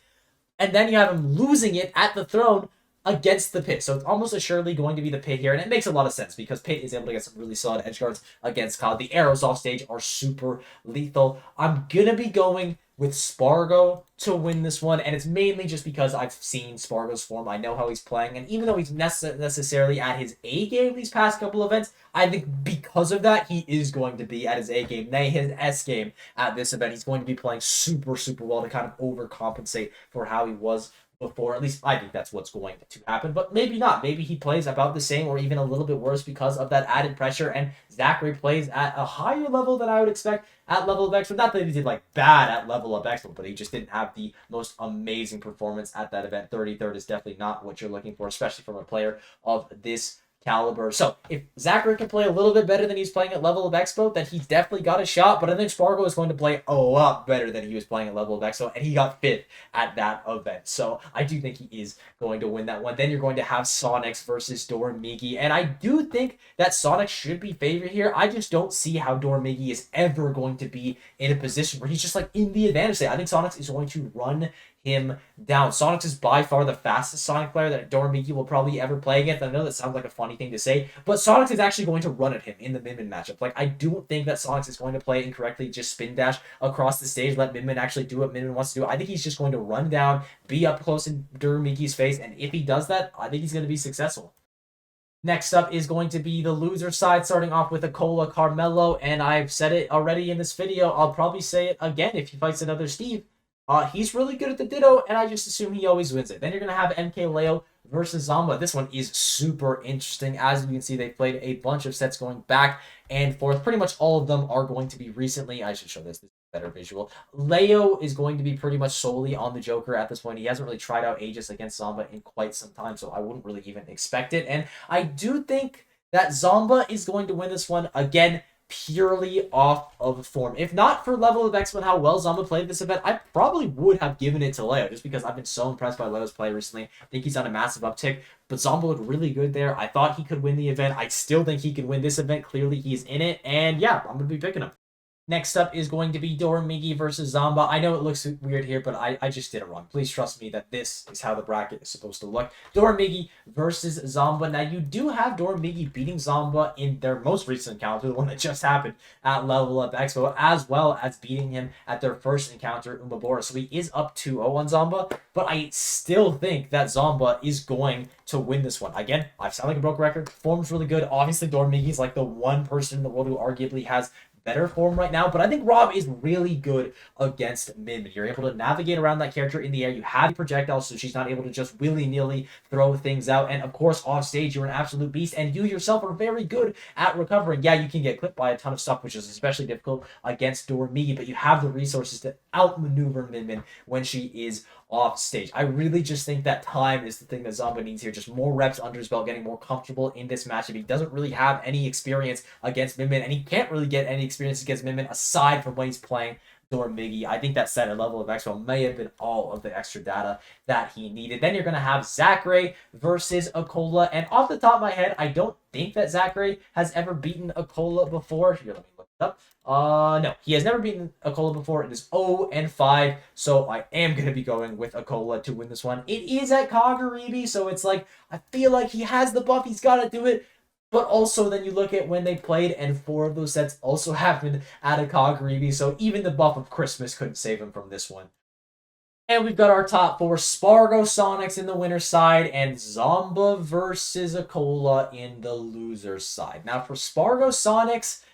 S1: And then you have him losing it at the Throne against the Pit. So it's almost assuredly going to be the Pit here, and it makes a lot of sense because Pit is able to get some really solid edge guards against Kyle. The arrows off stage are super lethal. I'm gonna be going with Spargo to win this one, and it's mainly just because I've seen Spargo's form. I know how he's playing, and even though he's necessarily at his A game these past couple events, I think because of that, he is going to be at his A game, nay, his S game at this event. He's going to be playing super, super well to kind of overcompensate for how he was before. At least I think that's what's going to happen, but maybe not. Maybe he plays about the same or even a little bit worse because of that added pressure, and Zachary plays at a higher level than I would expect at level of excellence. Not that he did like bad at level of excellence, but he just didn't have the most amazing performance at that event. 33rd is definitely not what you're looking for, especially from a player of this caliber. So if Zachary can play a little bit better than he's playing at level of Expo, then he's definitely got a shot. But I think Spargo is going to play a lot better than he was playing at level of Expo, and he got 5th at that event. So I do think he is going to win that one. Then you're going to have Sonics versus Dormigi, and I do think that Sonics should be favored here. I just don't see how Dormigi is ever going to be in a position where he's just like in the advantage state. I think Sonics is going to run him down. Sonics is by far the fastest Sonic player that Dormigi will probably ever play against. I know that sounds like a funny thing to say, but Sonics is actually going to run at him in the Min-Min matchup. Like, I don't think that Sonics is going to play incorrectly, just spin dash across the stage, let Min-Min actually do what Min-Min wants to do. I think he's just going to run down, be up close in Dormigi's face, and if he does that, I think he's going to be successful. Next up is going to be the loser side, starting off with a Cola Carmelo, and I've said it already in this video. I'll probably say it again if he fights another Steve. He's really good at the Ditto, and I just assume he always wins it. Then you're going to have MK Leo versus Zomba. This one is super interesting. As you can see, they played a bunch of sets going back and forth. Pretty much all of them are going to be recently. I should show this. This is a better visual. Leo is going to be pretty much solely on the Joker at this point. He hasn't really tried out Aegis against Zomba in quite some time, so I wouldn't really even expect it. And I do think that Zomba is going to win this one again, purely off of form. If not for level of X and how well Zomba played this event, I probably would have given it to Leo, just because I've been so impressed by Leo's play recently. I think he's on a massive uptick, but Zomba looked really good there. I thought he could win the event. I still think he can win this event. Clearly, he's in it, and yeah, I'm going to be picking him. Next up is going to be Dormigi versus Zomba. I know it looks weird here, but I just did it wrong. Please trust me that this is how the bracket is supposed to look. Dormigi versus Zomba. Now, you do have Dormigi beating Zomba in their most recent encounter, the one that just happened at Level Up Expo, as well as beating him at their first encounter, Umabora. So he is up 2-0 on Zomba, but I still think that Zomba is going to win this one. Again, I sound like a broke record. Form's really good. Obviously, Dormigi's like the one person in the world who arguably has better form right now, but I think Rob is really good against Min Min. You're able to navigate around that character in the air. You have projectiles, so she's not able to just willy-nilly throw things out. And of course, off stage, you're an absolute beast, and you yourself are very good at recovering. Yeah, you can get clipped by a ton of stuff, which is especially difficult against Dormigi, but you have the resources to outmaneuver Min Min when she is off stage. I really just think that time is the thing that Zomba needs here. Just more reps under his belt, getting more comfortable in this matchup. He doesn't really have any experience against Min Min, and he can't really get any experience against Min Min aside from when he's playing Dormigi. I think that set level of Expo may have been all of the extra data that he needed. Then you're going to have Zachary versus Akola, and off the top of my head, I don't think that Zachary has ever beaten Akola before. Here, let me look it up. No, he has never beaten Akola before. It is 0-5, so I am going to be going with Akola to win this one. It is at KAGARIBI, so it's like, I feel like he has the buff, he's got to do it. But also then you look at when they played, and 4 of those sets also happened at a KAGARIBI, so even the buff of Christmas couldn't save him from this one. And we've got our top 4, Spargo Sonics in the winner's side, and Zomba versus Akola in the loser's side. Now for Spargo Sonics,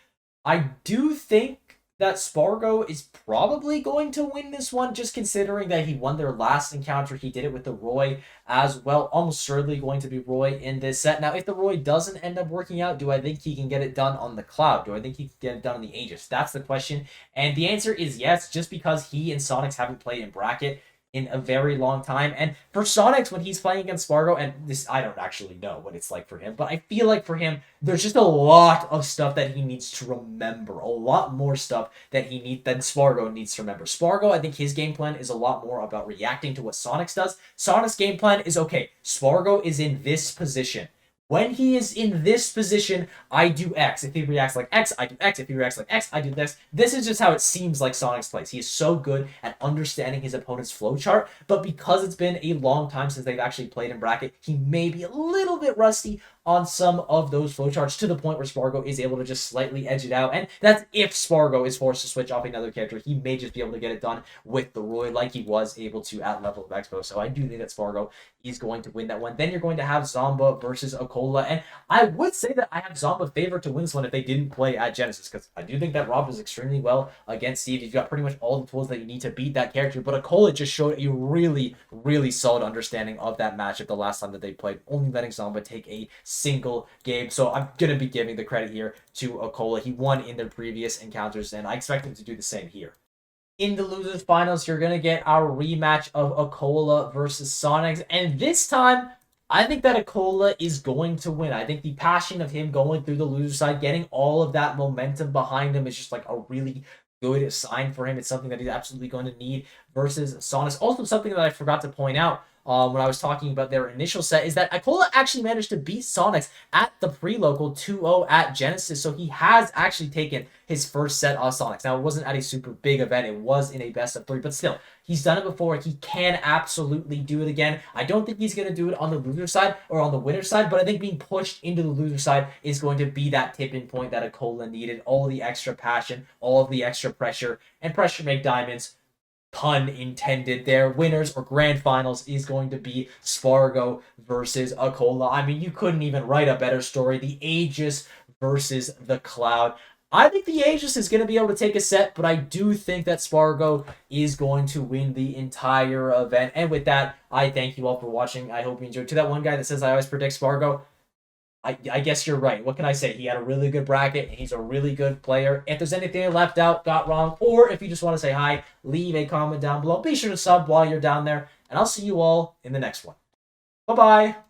S1: I do think that Spargo is probably going to win this one, just considering that he won their last encounter. He did it with the Roy as well. Almost certainly going to be Roy in this set. Now, if the Roy doesn't end up working out, do I think he can get it done on the Cloud? Do I think he can get it done on the Aegis? That's the question. And the answer is yes, just because he and Sonics haven't played in bracket in a very long time. And for Sonics, when he's playing against Spargo, and this, I don't actually know what it's like for him, but I feel like for him, there's just a lot of stuff that he needs to remember. A lot more stuff that he needs than Spargo needs to remember. Spargo, I think his game plan is a lot more about reacting to what Sonics does. Sonic's game plan is, okay, Spargo is in this position. When he is in this position, I do X. If he reacts like X, I do X. If he reacts like X, I do this. This is just how it seems like Sonics plays. He is so good at understanding his opponent's flowchart, but because it's been a long time since they've actually played in bracket, he may be a little bit rusty on some of those flowcharts to the point where Spargo is able to just slightly edge it out. And that's if Spargo is forced to switch off another character. He may just be able to get it done with the Roy like he was able to at level of Expo. So I do think that Spargo is going to win that one. Then you're going to have Zomba versus Akola. And I would say that I have Zomba favored to win this one if they didn't play at Genesis, because I do think that Rob is extremely well against Steve. You've got pretty much all the tools that you need to beat that character. But Akola just showed a really, really solid understanding of that matchup the last time that they played, only letting Zomba take a single game. So I'm going to be giving the credit here to Akola. He won in their previous encounters, and I expect him to do the same here. In the losers finals, you're going to get our rematch of Akola versus Sonics. And this time, I think that Akola is going to win. I think the passion of him going through the loser side, getting all of that momentum behind him is just like a really good sign for him. It's something that he's absolutely going to need versus Sonics. Also, something that I forgot to point out when I was talking about their initial set is that Akola actually managed to beat Sonics at the pre-local 2-0 at Genesis. So he has actually taken his first set of Sonics. Now, it wasn't at a super big event. It was in a best of 3, but still, he's done it before. He can absolutely do it again. I don't think he's going to do it on the loser side or on the winner side, but I think being pushed into the loser side is going to be that tipping point that Akola needed. All the extra passion, all of the extra pressure, and pressure make diamonds. Pun intended there. Winners or grand finals is going to be Spargo versus Akola. I mean, you couldn't even write a better story. The Aegis versus the Cloud. I think the Aegis is going to be able to take a set, but I do think that Spargo is going to win the entire event. And with that, I thank you all for watching. I hope you enjoyed. To that one guy that says I always predict Spargo, I guess you're right. What can I say? He had a really good bracket, and he's a really good player. If there's anything I left out, got wrong, or if you just want to say hi, leave a comment down below. Be sure to sub while you're down there, and I'll see you all in the next one. Bye-bye.